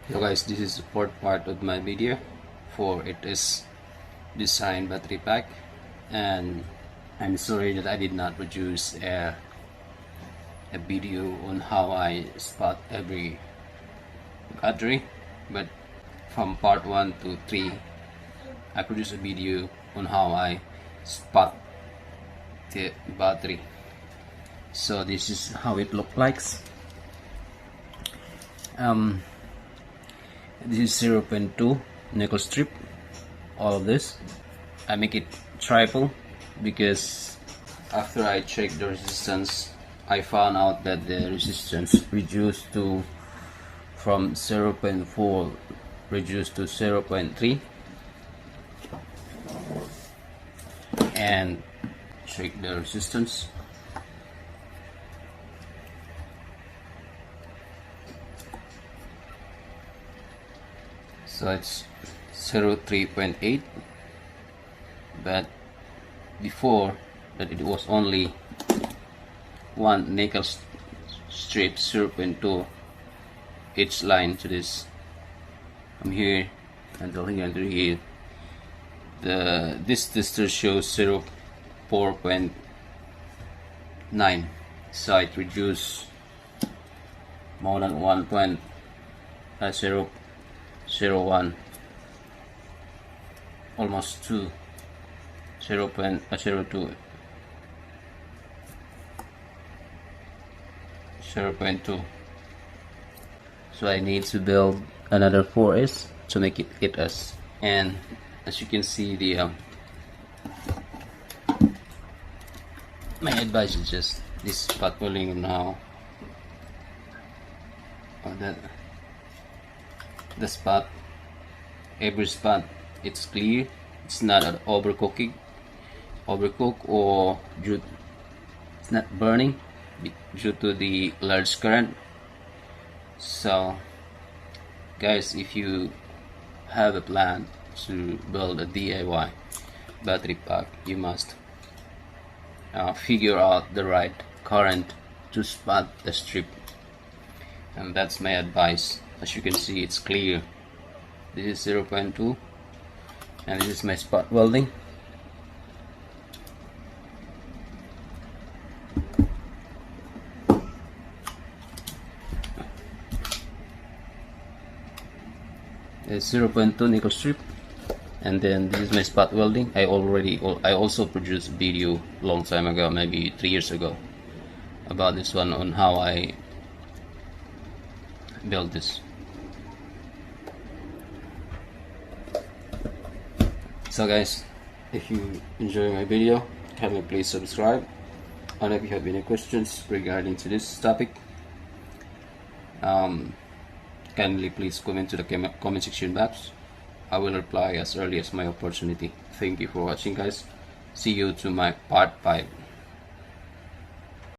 So guys, this is the fourth part of my video for it is design battery pack, and I'm sorry that I did not produce a video on how I spot every battery, but from part 1 to 3 I produced a video on how I spot the battery. So this is how it looks like. This is 0.2 nickel strip. All of this I make it triple because after I checked the resistance, I found out that the resistance reduced to from 0.4 reduced to 0.3, and check the resistance. So it's 0.3.8, but before that it was only one nickel strip, 0.2 each line to this, from here until here and through here. This tester shows 4.9, so it reduced more than 1.001, almost 2, 0.02, 0.2. So I need to build another 4S to make it 8S, and as you can see, the my advice is just this spot welding now. The spot, every spot, it's clear. It's not an overcook or it's not burning due to the large current. So guys, if you have a plan to build a DIY battery pack, you must figure out the right current to spot the strip, and that's my advice. As you can see, it's clear. This is 0.2, and this is my spot welding. It's 0.2 nickel strip, and then this is my spot welding. I also produced a video long time ago, maybe 3 years ago, about this one, on how I build this. So guys, if you enjoy my video, kindly please subscribe, and if you have any questions regarding to this topic, kindly please comment to the comment section box. I will reply as early as my opportunity. Thank you for watching guys. See you to my part 5.